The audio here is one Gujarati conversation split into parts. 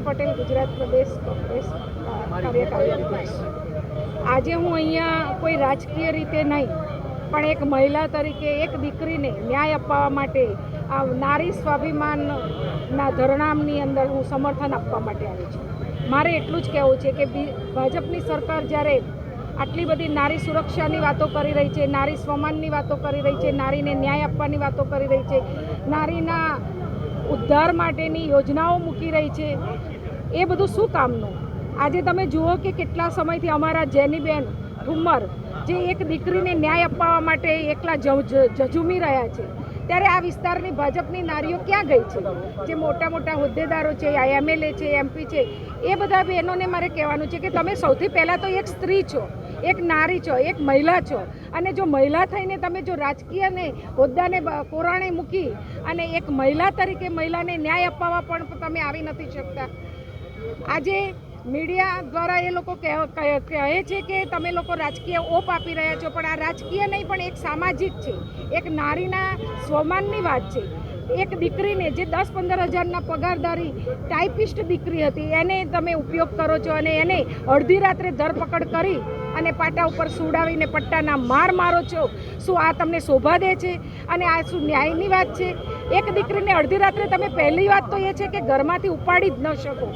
પટેલ, ગુજરાત પ્રદેશ કોંગ્રેસ કાર્યકારી અધ્યક્ષ. આજે હું અહીંયા કોઈ રાજકીય રીતે નહીં, પણ એક મહિલા તરીકે એક દીકરીને ન્યાય અપાવવા માટે આ નારી સ્વાભિમાનના ધરણામની અંદર હું સમર્થન આપવા માટે આવી છું. મારે એટલું જ કહેવું છે કે ભાજપની સરકાર જ્યારે આટલી બધી નારી સુરક્ષાની વાતો કરી રહી છે, નારી સ્વમાનની વાતો કરી રહી છે, નારીને ન્યાય આપવાની વાતો કરી રહી છે, નારીના ઉદ્ધાર માટેની યોજનાઓ મૂકી રહી છે, એ બધું શું કામનું? આજે તમે જુઓ કે કેટલા સમયથી અમારા જેનીબેન ઠુમ્મર જે એક દીકરીને ન્યાય અપાવવા માટે એકલા ઝઝૂમી રહ્યા છે, ત્યારે આ વિસ્તારની ભાજપની નારીઓ ક્યાં ગઈ છે? જે મોટા મોટા હોદ્દેદારો છે, MLA છે, MP છે, એ બધા બહેનોને મારે કહેવાનું છે કે તમે સૌથી પહેલાં તો એક સ્ત્રી છો, એક નારી છો, એક મહિલા છો, અને જો મહિલા થઈને તમે જો રાજકીયને હોદ્દાને કોરાણે મૂકી અને એક મહિલા તરીકે મહિલાને ન્યાય અપાવવા પણ તમે આવી નથી શકતા. આજે મીડિયા દ્વારા એ લોકો કહે છે કે તમે લોકો રાજકીય ઓપ આપી રહ્યા છો, પણ આ રાજકીય નહીં, પણ એક સામાજિક છે, એક નારીના સ્વમાનની વાત છે. એક દીકરીને જે 10-15 હજારના પગારદારી ટાઈપિસ્ટ દીકરી હતી એને તમે ઉપયોગ કરો છો અને એને અડધી રાત્રે ધરપકડ કરી અને પાટા ઉપર સુડાવીને પટ્ટાના માર મારો છો. શું આ તમને શોભા દે છે? અને આ શું ન્યાયની વાત છે? એક દીકરીને અડધી રાત્રે તમે પહેલી વાત તો એ છે કે ઘરમાંથી ઉપાડી જ ન શકો,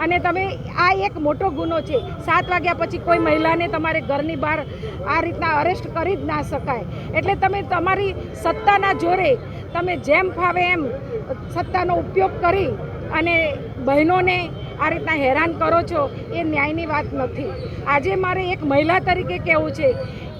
અને તમે આ એક મોટો ગુનો છે. 7 વાગ્યા પછી કોઈ મહિલાને તમારે ઘરની બહાર આ રીતના અરેસ્ટ કરી જ ના શકાય. એટલે તમે તમારી સત્તાના જોરે તમે જેમ ફાવે એમ સત્તાનો ઉપયોગ કરી અને બહેનોને આ રીતના હેરાન કરો છો, એ ન્યાયની વાત નથી. આજે મારે એક મહિલા તરીકે કહેવું છે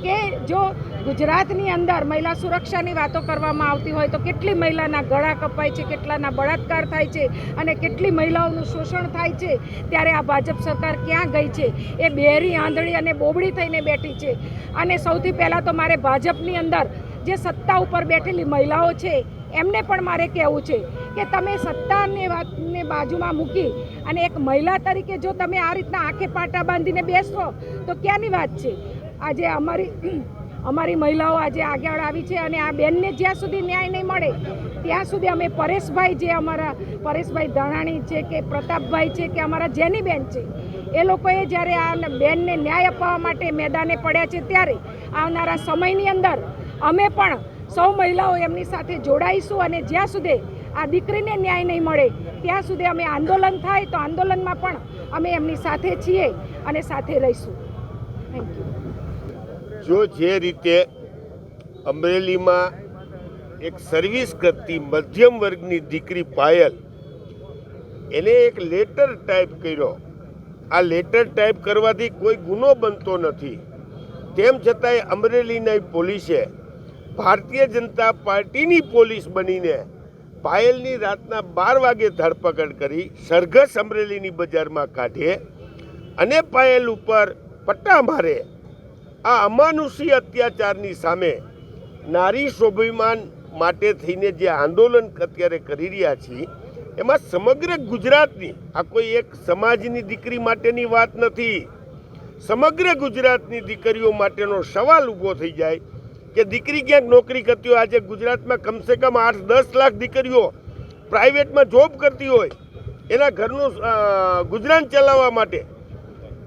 કે જો ગુજરાતની અંદર મહિલા સુરક્ષાની વાતો કરવામાં આવતી હોય તો કેટલી મહિલાના ગળા કપાય છે, કેટલાના બળાત્કાર થાય છે અને કેટલી મહિલાઓનું શોષણ થાય છે, ત્યારે આ ભાજપ સરકાર ક્યાં ગઈ છે? એ બેરી, આંધળી અને બોબડી થઈને બેઠી છે. અને સૌથી પહેલાં તો મારે ભાજપની અંદર જે સત્તા ઉપર બેઠેલી મહિલાઓ છે એમને પણ મારે કહેવું છે કે તમે સત્તાની વાતને બાજુમાં મૂકી અને એક મહિલા તરીકે જો તમે આ રીતના આંખે પાટા બાંધીને બેસો તો ક્યાંની વાત છે? આજે અમારી મહિલાઓ આજે આગળ આવી છે અને આ બેનને જ્યાં સુધી ન્યાય નહીં મળે ત્યાં સુધી અમે પરેશભાઈ, જે અમારા પરેશભાઈ ધાણાણી છે કે પ્રતાપભાઈ છે કે અમારા જેનીબેન છે, એ લોકોએ જ્યારે આ બેનને ન્યાય અપાવવા માટે મેદાને પડ્યા છે, ત્યારે આવનારા સમયની અંદર અમે પણ સૌ મહિલાઓ એમની સાથે જોડાઈશું અને જ્યાં સુધી આ દીકરીને ન્યાય નહીં મળે ત્યાં સુધી અમે આંદોલન થાય તો આંદોલનમાં પણ અમે એમની સાથે છીએ અને સાથે રહીશું. Thank you. જો જે રીતે અમરેલીમાં એક સર્વિસ કરતી મધ્યમ વર્ગની દીકરી પાયલ, એને એક લેટર ટાઈપ કર્યો. આ લેટર ટાઈપ કરવાથી કોઈ ગુનો બનતો નથી, તેમ છતાંય અમરેલીની પોલીસે ભારતીય જનતા પાર્ટીની પોલીસ બનીને પાયલની રાતના 12 વાગે ધરપકડ કરી, સરઘસ અમરેલીની બજારમાં કાઢે અને પાયલ ઉપર પટ્ટા મારે. આ અમાનુષી અત્યાચારની સામે નારી સ્વાભિમાન માટે થઈને જે આંદોલન અત્યારે કરી રહ્યા છીએ, એમાં સમગ્ર ગુજરાતની, આ કોઈ એક સમાજની દીકરી માટેની વાત નથી, સમગ્ર ગુજરાતની દીકરીઓ માટેનો સવાલ ઊભો થઈ જાય કે દીકરી ક્યાંક નોકરી કરતી હોય. આજે ગુજરાતમાં કમસે કમ 8-10 લાખ દીકરીઓ પ્રાઇવેટમાં જોબ કરતી હોય, એના ઘરનું ગુજરાન ચલાવવા માટે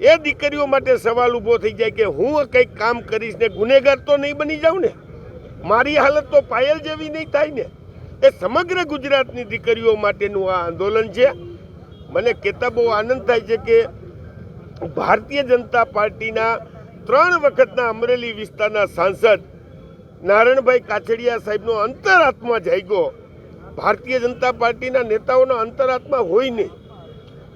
એ દીકરીઓ માટે સવાલ ઊભો થઈ જાય કે હું કંઈક કામ કરીશ ને ગુનેગાર તો નહીં બની જાઉં ને, મારી હાલત તો પાયલ જેવી નહીં થાય ને. એ સમગ્ર ગુજરાતની દીકરીઓ માટેનું આ આંદોલન છે. મને કહેતા બહુ આનંદ થાય છે કે ભારતીય જનતા પાર્ટીના 3 વખતના અમરેલી વિસ્તારના સાંસદ નારણભાઈ કાછડિયા સાહેબનો અંતરાત્મા જાગ્યો. ભારતીય જનતા પાર્ટીના નેતાઓનો અંતરાત્મા હોય નહીં,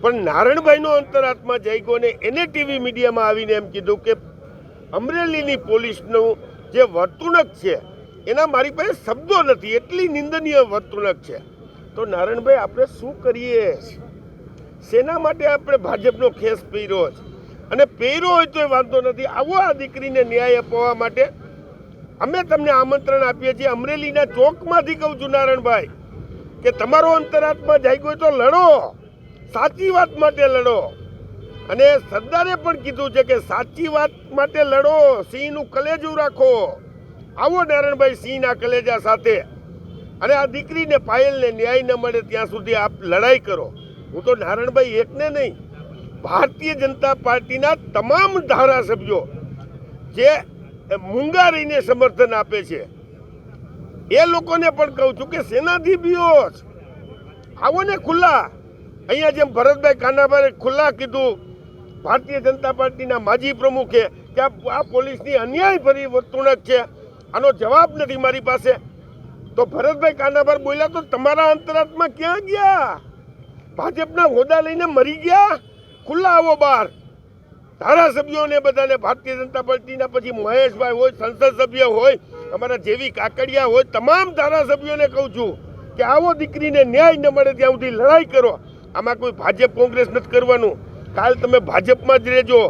પણ નારણભાઈનો અંતરાત્મા જાગ્યો ને એને ટીવી મીડિયામાં આવીને એમ કીધું કે અમરેલીની પોલીસનું જે વર્તણૂક છે એના મારી પાસે શબ્દો નથી, એટલી નિંદનીય વર્તણૂક છે. તો નારણભાઈ, આપણે શું કરીએ? શેના માટે આપણે ભાજપનો ખેસ પહેર્યો છે? અને પહેર્યો હોય તો વાંધો નથી, આવો આ દીકરીને ન્યાય અપાવવા માટે અમે તમને આમંત્રણ આપીએ છીએ. અમરેલીના ચોકમાંથી કહું છું નારણભાઈ કે તમારો અંતરાત્મા જાગ્યો હોય તો લડો, સાચી વાત માટે લડો. અને સરદારે પણ કીધું છે કે સાચી વાત માટે લડો, સિંહનું કલેજું રાખો. આવો નારણભાઈ સિંહના કલેજા સાથે, અને આ દીકરીને પાયલને ન્યાય ન મળે ત્યાં સુધી આપ લડાઈ કરો. હું તો નારાયણભાઈ એકને નહીં, ભારતીય જનતા પાર્ટીના તમામ ધારાસભ્યો જે મૂંગા રહીને સમર્થન આપે છે એ લોકોને પણ કહું છું કે સેનાથી બીઓ આવો ને ખુલ્લા. અહીંયા જેમ ભરતભાઈ કાનાભાઈ ખુલ્લા કીધું, ભારતીય જનતા પાર્ટીના માજી પ્રમુખે કે આ પોલીસની અન્યાયભરી વર્તણૂક છે, આનો જવાબ નથી મારી પાસે. તો ભરતભાઈ કાનાભાઈ બોલ્યા તો તમારા અંતરાત્મા ક્યાં ગયા? ભાજપના હોદ્દા લઈને મરી ગયા? ખુલ્લા આવો બહાર. ધારાસભ્યોને બધાને ભારતીય જનતા પાર્ટીના પછી મહેશભાઈ હોય, સંસદ સભ્ય હોય, અમારા જેવી કાકડિયા હોય, તમામ ધારાસભ્યોને કહું છું કે આવો દીકરીને ન્યાય ન મળે ત્યાં સુધી લડાઈ કરો. આમાં કોઈ ભાજપ કોંગ્રેસ નથી કરવાનું. કાલ તમે ભાજપમાં જ રહેજો,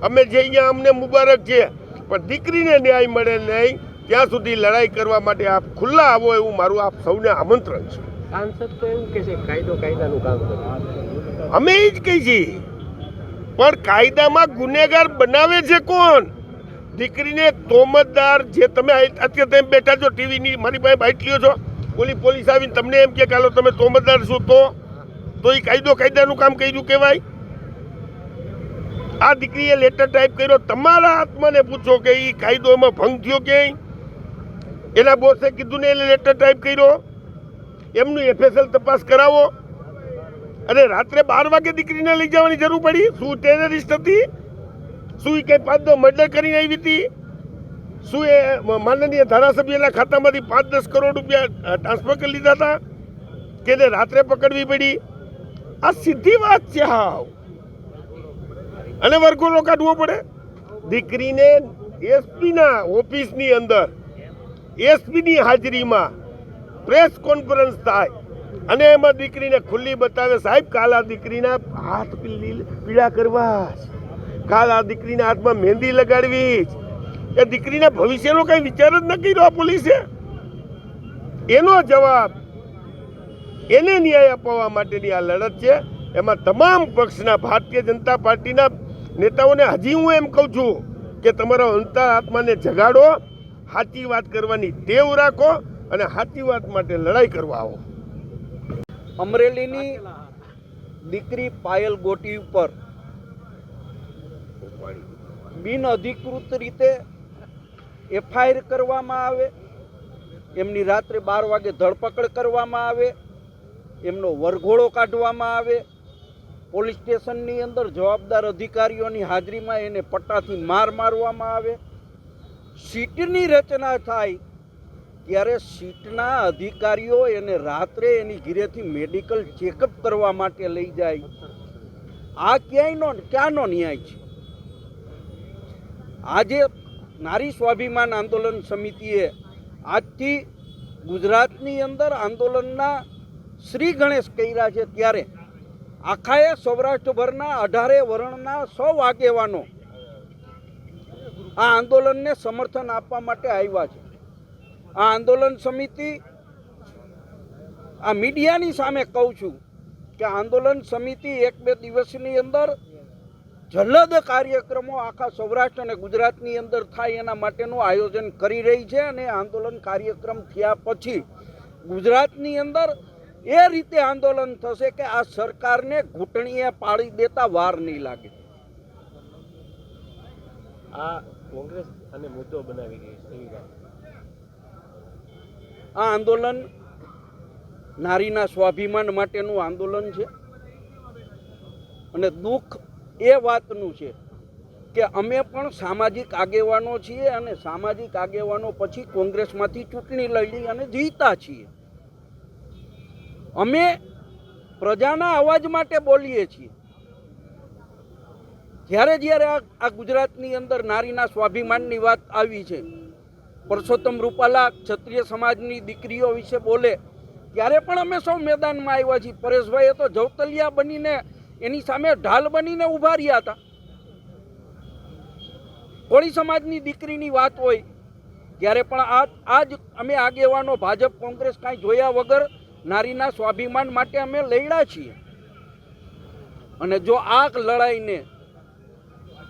અમે જે અહીંયા અમને મુબારક છે, પણ દીકરીને ન્યાય મળે નહીં ત્યાં સુધી લડાઈ કરવા માટે આપ ખુલ્લા આવો, એવું મારું આપ સૌને આમંત્રણ છે. સાંસદ તો એવું કે છે કાયદાનું કામ કરે, અમે એ જ કહી છીએ, પણ કાયદામાં ગુનેગાર બનાવે છે કોણ? દીકરીને તોમતદાર જે તમે અત્યારે તમે બેઠા છો ટીવીની મારી પાસે બાઇટલીઓ છો, પોલીસ આવીને તમને એમ કે કાલો તમે તોમતદાર છો તો એ કાયદાનું કામ કર્યું કહેવાય? આ દીકરીએ લેટર ટાઈપ કર્યો, તમારા આત્માને પૂછો કે એ કાયદોમાં ભંગ થયો ક્યાંય? એના બોસે કીધું ને એટલે લેટર ટાઈપ કર્યો? એમનું એફએસએલ તપાસ કરાવો. અને રાત્રે 12 વાગે દીકરીને લઈ જવાની જરૂર પડી? શું ટેરરિસ્ટ હતી? શું એ કંઈ 5-10 મર્ડર કરીને આવી હતી? શું એ માનનીય ધારાસભ્યના ખાતામાંથી 5-10 કરોડ રૂપિયા ટ્રાન્સફર કરી લીધા હતા કે એને રાત્રે પકડવી પડી? આ સીધી વાત છે હાવ. અને વરઘોડો કાઢવો પડે. દીકરીને એસપીના ઓફિસની અંદર એસપીની હાજરીમાં પ્રેસ કોન્ફરન્સ થાય અને એમાં દીકરીને ખુલ્લી બતાવે, સાહેબ કાલ આ દીકરીના હાથ પીળા કરવા, કાલ આ દીકરીના હાથમાં મહેંદી લગાડવી. એ દીકરીના ભવિષ્યનો કઈ વિચાર જ ન કર્યો આ પોલીસે. એનો જવાબ, એને ન્યાય અપાવવા માટેની આ લડત છે. એમાં તમામ પક્ષના ભારતીય જનતા પાર્ટીના નેતાઓને હજી હું એમ કહું છું કે તમારા અંતરાત્માને જગાડો, સાચી વાત કરવાની ટેવ રાખો અને સાચી વાત માટે લડાઈ કરવા આવો. અમરેલીની દીકરી પાયલ ગોટી ઉપર બિન અધિકૃત રીતે એફઆઈઆર કરવામાં આવે, એમની રાત્રે 12 વાગે ધરપકડ કરવામાં આવે, એમનો વરઘોડો કાઢવામાં આવે, પોલીસ સ્ટેશનની અંદર જવાબદાર અધિકારીઓની હાજરીમાં એને પટ્ટાથી મારવામાં આવે. સીટની રચના થાય ત્યારે સીટના અધિકારીઓ એને રાત્રે એની ઘરેથી મેડિકલ ચેકઅપ કરવા માટે લઈ જાય. આ ક્યાંનો ન્યાય છે? આજે નારી સ્વાભિમાન આંદોલન સમિતિએ આજથી ગુજરાતની અંદર આંદોલનના શ્રી ગણેશ કર્યા છે, ત્યારે આખાએ સૌરાષ્ટ્રભરના 18 વર્ણના 100 આગેવાનો આ આંદોલનને સમર્થન આપવા માટે આવ્યા છે. આ આંદોલન સમિતિ, આ મીડિયાની સામે કહું છું કે આંદોલન સમિતિ 1-2 દિવસની અંદર જલદ કાર્યક્રમો આખા સૌરાષ્ટ્ર અને ગુજરાતની અંદર થાય એના માટેનું આયોજન કરી રહી છે. અને આંદોલન કાર્યક્રમ થયા પછી ગુજરાતની અંદર એ રીતે આંદોલન થશે કે આ સરકારને ઘૂંટણીએ પાડી દેતા વાર નહીં લાગે. આ કોંગ્રેસ અને મુદ્દો બનાવી રહી છે એવી વાત. આ આંદોલન નારીના સ્વાભિમાન માટેનું આંદોલન છે અને દુઃખ એ વાતનું છે કે અમે પણ સામાજિક આગેવાનો છીએ અને સામાજિક આગેવાનો પછી કોંગ્રેસમાંથી ચૂંટણી લડી અને જીતા છીએ. અમે પ્રજાના અવાજ માટે બોલીએ છીએ. જ્યારે આ ગુજરાતની અંદર નારીના સ્વાભિમાનની વાત આવી છે, પરસોત્તમ રૂપાલા ક્ષત્રિય સમાજની દીકરીઓ વિશે બોલે ત્યારે પણ અમે સૌ મેદાનમાં આવ્યા છીએ. પરેશભાઈએ તો જવતલિયા બનીને એની સામે ઢાલ બનીને ઊભા રહ્યા હતા. કોળી સમાજની દીકરીની વાત હોય ત્યારે પણ આજ અમે આગેવાનો ભાજપ કોંગ્રેસ કાંઈ જોયા વગર નારીના સ્વાભિમાન માટે અમે લડ્યા છીએ. અને જો આ લડાઈને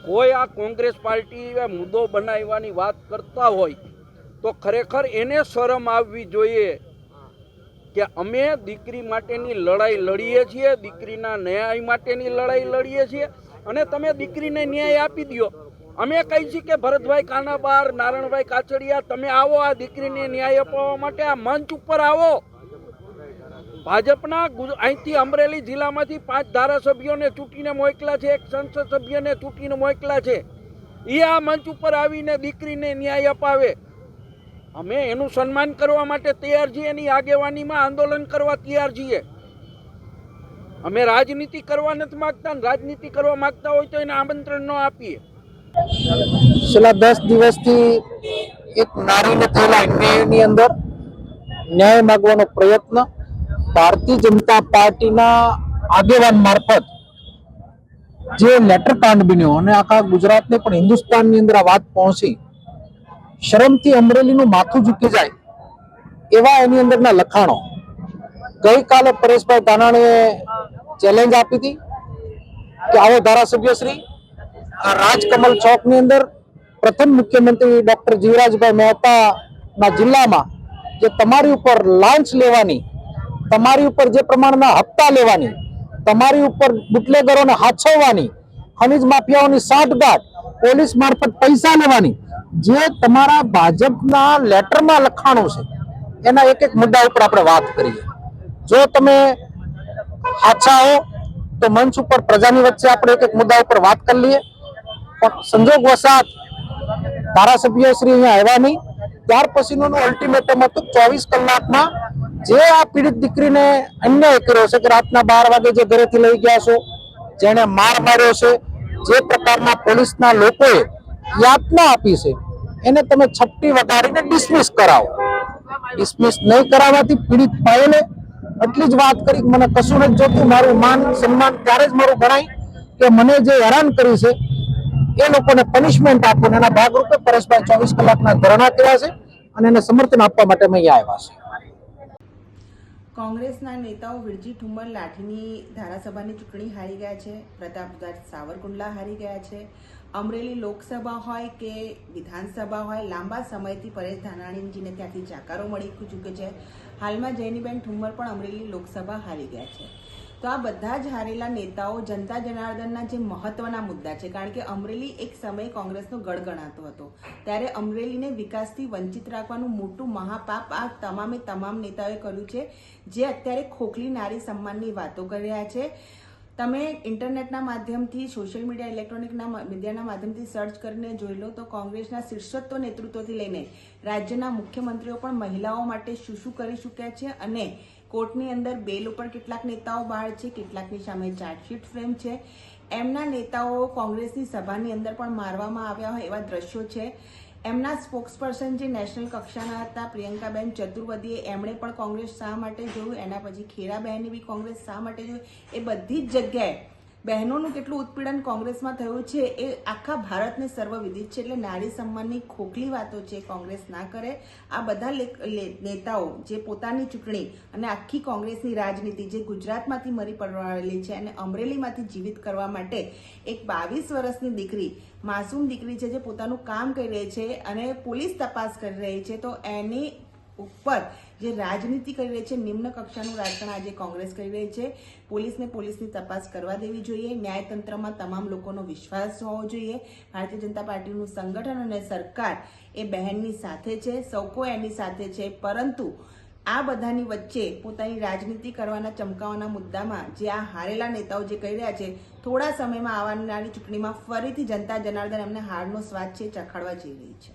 કોઈ આ કોંગ્રેસ પાર્ટી મુદ્દો બનાવવાની વાત કરતા હોય તો ખરેખર એને શરમ આવવી જોઈએ કે અમે દીકરી માટેની લડાઈ લડીએ છીએ, દીકરીના ન્યાય માટેની લડાઈ લડીએ છીએ, અને તમે દીકરીને ન્યાય આપી દો. અમે કહીએ છીએ કે ભરતભાઈ કાનાબાર, નારણભાઈ કાછડિયા, તમે આવો આ દીકરીને ન્યાય અપાવવા માટે આ મંચ ઉપર આવો. ભાજપના અહીંથી અમરેલી જિલ્લામાંથી 5 ધારાસભ્યોને ચૂંટીને મોકલા છે, 1 સંસદ સભ્યને ચૂંટીને મોકલા છે. એ આ મંચ ઉપર આવીને દીકરીને ન્યાય અપાવે. અમે એનું સન્માન કરવા માટે તૈયાર છીએ, એની આગેવાનીમાં આંદોલન કરવા તૈયાર છીએ. અમે રાજનીતિ કરવા નથી માગતા, રાજનીતિ કરવા માગતા હોય તો એને આમંત્રણ ન આપીએ. છેલ્લા 10 દિવસથી એક નારીને થયેલા અન્યાયની અંદર ન્યાય માગવાનો પ્રયત્ન ભારતીય જનતા પાર્ટીના આગેવાન મારફત જે લેટરકાંડ બન્યો અને આખા ગુજરાતને પણ હિન્દુસ્તાનની અંદર આ વાત પહોંચી, શરમથી અમરેલીનું માથું ઝૂકી જાય એવા એની અંદરના લખાણો. ગઈકાલે પરેશભાઈ ધાનાણીએ ચેલેન્જ આપી હતી કે આવો ધારાસભ્યશ્રી આ રાજકમલ ચોકની અંદર પ્રથમ મુખ્યમંત્રી ડોક્ટર જીવરાજભાઈ મહેતાના જિલ્લામાં જે તમારી ઉપર લાંચ લેવાની, તમારી ઉપર જે પ્રમાણના હપ્તા લેવાની, તમારી ઉપર બુટલેગરોને હાચવવાની, ખનીજ માફિયાઓની સાંઠગાંઠ, પોલીસ મારફત પૈસા લેવાની, જે તમારા ભાજપના લેટરમાં લખાણો છે એના એક મુદ્દા ઉપર આપણે વાત કરીએ. જો તમે સાચા હો તો મંચ ઉપર પ્રજાની વચ્ચે આપણે એક મુદ્દા ઉપર વાત કરી લઈએ. પણ સંજોગ વસાત ધારાસભ્ય શ્રી અહીંયા આવ્યા નહીં. ત્યાર પછીનું અલ્ટિમેટમ હતું 24 કલાકમાં જે આ પીડિત દીકરીને અન્યાય કર્યો છે કે રાતના 12 વાગે જે ઘરેથી લઈ ગયા છો, જેને માર માર્યો છે, જે પ્રકારના પોલીસના લોકોએ યાતના આપી છે, એને તમે છપટી વગાડીને ડિસમિસ કરાવો. ડિસમિસ નહીં કરાવવાથી પીડિત પાયલે એટલી જ વાત કરી કે મને કશું નથી જોતું, મારું માન સન્માન ત્યારે જ મારું ગણાય કે મને જે હેરાન કરી છે એ લોકોને પનિશમેન્ટ આપો. એના ભાગરૂપે પરેશભાઈ 24 કલાકના ધરણા કર્યા છે અને એને સમર્થન આપવા માટે અમે અહીંયા આવ્યા છે. કોંગ્રેસના નેતાઓ વિરજી ઠુમ્મર લાઠીની ધારાસભાની ચૂંટણી હારી ગયા છે. પ્રતાપદાસ સાવરકુંડલા હારી ગયા છે. અમરેલી લોકસભા હોય કે વિધાનસભા હોય, લાંબા સમયથી પરેશ ધાનાણીજીને ત્યાંથી જાકારો મળી ચૂક્યો છે. હાલમાં જયનીબેન ઠુમ્મર પણ અમરેલી લોકસભા હારી ગયા છે. તો આ બધા જ હારેલા નેતાઓ જનતા જનાર્દનના જે મહત્વના મુદ્દા છે, કારણ કે અમરેલી એક સમયે કોંગ્રેસનો ગઢ ગણાતો હતો, ત્યારે અમરેલીને વિકાસથી વંચિત રાખવાનું મોટું મહાપાપ આ તમામ નેતાઓએ કર્યું છે, જે અત્યારે ખોખલી નારી સન્માનની વાતો કરી રહ્યા છે. તમે ઇન્ટરનેટના માધ્યમથી, સોશિયલ મીડિયા, ઇલેક્ટ્રોનિકના મીડિયાના માધ્યમથી સર્ચ કરીને જોઈ લો તો કોંગ્રેસના શીર્ષસ્થ નેતૃત્વથી લઈને રાજ્યના મુખ્યમંત્રીઓ પણ મહિલાઓ માટે શું કરી ચૂક્યા છે, અને કોર્ટની અંદર બેલ ઉપર કેટલાક નેતાઓ બહાર છે, કેટલાકની સામે ચાર્જશીટ ફ્રેમ છે. એમના નેતાઓ કોંગ્રેસની સભાની અંદર પણ મારવામાં આવ્યા હોય એવા દ્રશ્યો છે. એમના સ્પોક્સપર્સન જે નેશનલ કક્ષાના હતા, પ્રિયંકાબેન ચતુર્વેદીએ, એમણે પણ કોંગ્રેસ શા માટે જોયું, એના પછી ખેરાબહેને બી કોંગ્રેસ શા માટે જોયું, એ બધી જ જગ્યાએ બહેનોનું કેટલું ઉત્પીડન કોંગ્રેસમાં થયું છે એ આખા ભારતને સર્વવિદિત છે. એટલે નારી સન્માનની ખોખલી વાતો છે કોંગ્રેસ ના કરે. આ બધા નેતાઓ જે પોતાની ચૂંટણી અને આખી કોંગ્રેસની રાજનીતિ જે ગુજરાતમાંથી મરી પડવાયેલી છે અને અમરેલીમાંથી જીવિત કરવા માટે એક 22 વર્ષની દીકરી, માસૂમ દીકરી છે, જે પોતાનું કામ કરી રહી છે અને પોલીસ તપાસ કરી રહી છે, તો એની ઉપર જે રાજનીતિ કરી રહી છે, નિમ્ન કક્ષાનું રાજકારણ આજે કોંગ્રેસ કરી રહી છે. પોલીસની તપાસ કરવા દેવી જોઈએ. ન્યાયતંત્રમાં તમામ લોકોનો વિશ્વાસ હોવો જોઈએ. ભારતીય જનતા પાર્ટીનું સંગઠન અને સરકાર એ બહેનની સાથે છે, સૌ કોઈ એની સાથે છે, પરંતુ આ બધાની વચ્ચે પોતાની રાજનીતિ કરવાના, ચમકાવાના મુદ્દામાં જે આ હારેલા નેતાઓ જે કહી રહ્યા છે, થોડા સમયમાં આવનારી ચૂંટણીમાં ફરીથી જનતા જનાર્દન એમને હારનો સ્વાદ છે ચખાડવા જઈ રહી છે.